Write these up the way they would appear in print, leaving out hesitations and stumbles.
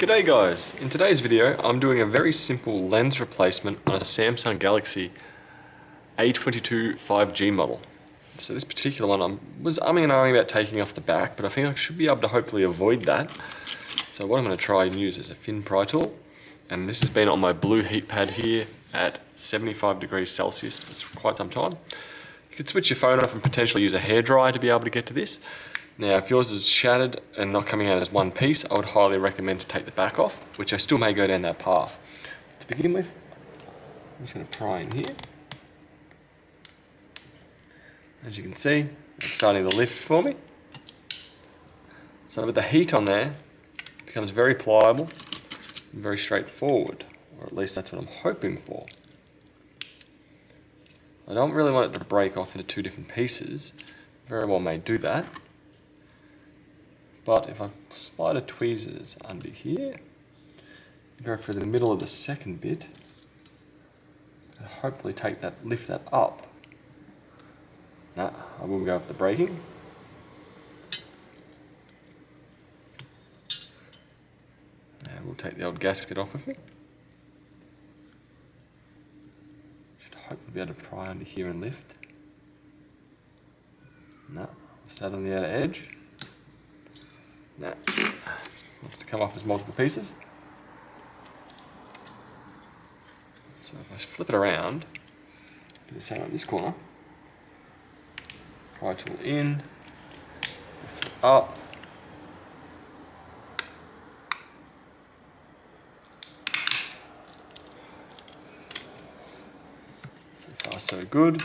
G'day guys, in today's video I'm doing a very simple lens replacement on a Samsung Galaxy A22 5G model. So this particular one I was umming and ahhing about taking off the back, but I think I should be able to hopefully avoid that. So what I'm going to try and use is a thin pry tool, and this has been on my blue heat pad here at 75 degrees Celsius for quite some time. You could switch your phone off and potentially use a hairdryer to be able to get to this. Now, if yours is shattered and not coming out as one piece, I would highly recommend to take the back off, which I still may go down that path. To begin with, I'm just going to pry in here. As you can see, it's starting to lift for me. So with the heat on there, it becomes very pliable and very straightforward, or at least that's what I'm hoping for. I don't really want it to break off into two different pieces. Very well may do that. But if I slide the tweezers under here, go for the middle of the second bit, and hopefully lift that up. Nah, I will go with the breaking. Now we'll take the old gasket off with me. Should hopefully be able to pry under here and lift. No, sat on the outer edge. No, wants to come off as multiple pieces. So if I flip it around, do the same on this corner. Pry tool in, lift it up. So far so good.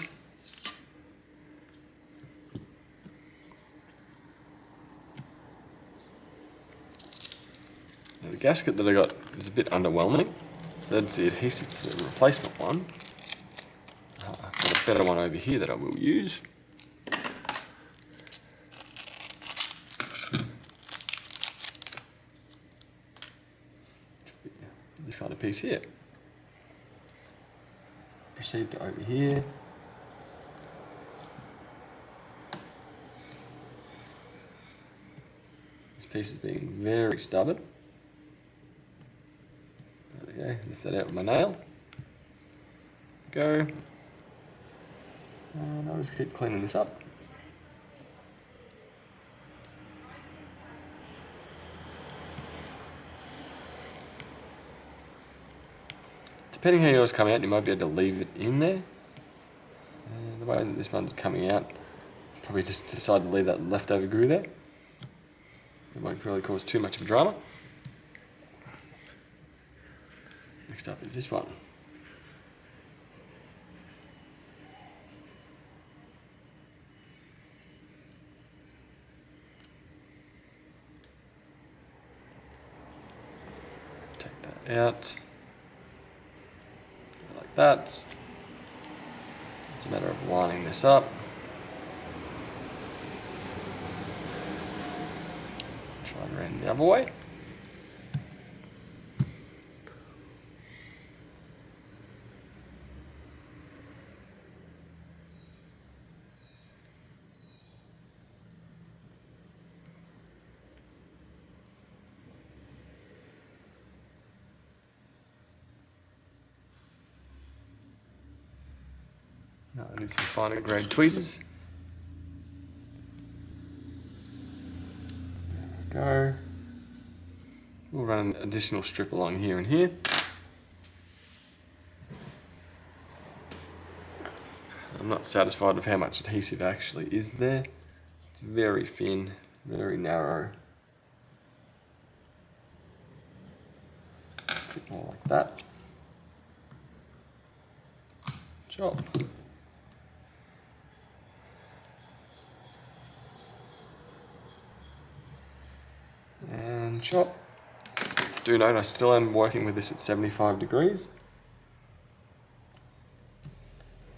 Now the gasket that I got is a bit underwhelming, so that's the adhesive for the replacement one. I've got a better one over here that I will use. This kind of piece here. Proceed to over here. This piece is being very stubborn. There we go, lift that out with my nail. Go. And I'll just keep cleaning this up. Depending how yours come out, you might be able to leave it in there. And the way that this one's coming out, probably just decide to leave that leftover glue there. It won't really cause too much of a drama. Next up is this one. Take that out. Like that. It's a matter of lining this up. Try and run the other way. Now I need some finer grade tweezers. There we go. We'll run an additional strip along here and here. I'm not satisfied with how much adhesive actually is there. It's very thin, very narrow. A bit more like that. Chop. And chop. Do note I still am working with this at 75 degrees.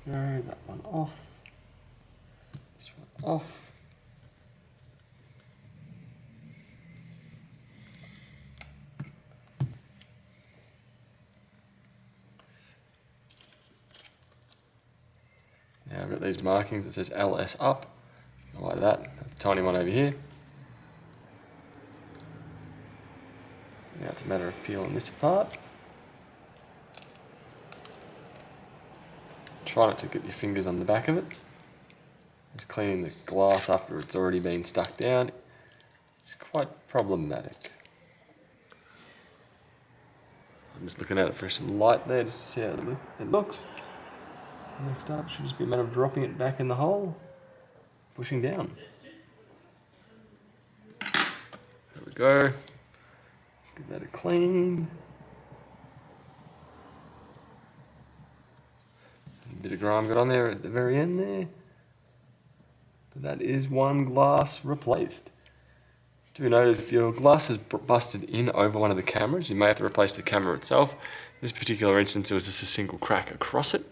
Go, that one off. This one off. Now I've got these markings that says LS up. I like that. That's a tiny one over here. Now it's a matter of peeling this apart. Try not to get your fingers on the back of it. Just cleaning the glass after it's already been stuck down. It's quite problematic. I'm just looking at it for some light there just to see how it looks. Next up should just be a matter of dropping it back in the hole, pushing down. There we go. Give that a clean. A bit of grime got on there at the very end there. But that is one glass replaced. Do note if your glass has busted in over one of the cameras, you may have to replace the camera itself. In this particular instance, it was just a single crack across it,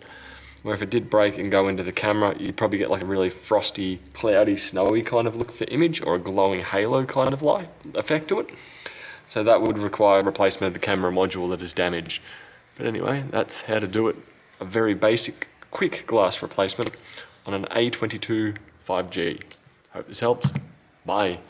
where if it did break and go into the camera, you'd probably get like a really frosty, cloudy, snowy kind of look for image, or a glowing halo kind of light effect to it. So that would require replacement of the camera module that is damaged. But anyway, that's how to do it. A very basic, quick glass replacement on an A22 5G. Hope this helps. Bye.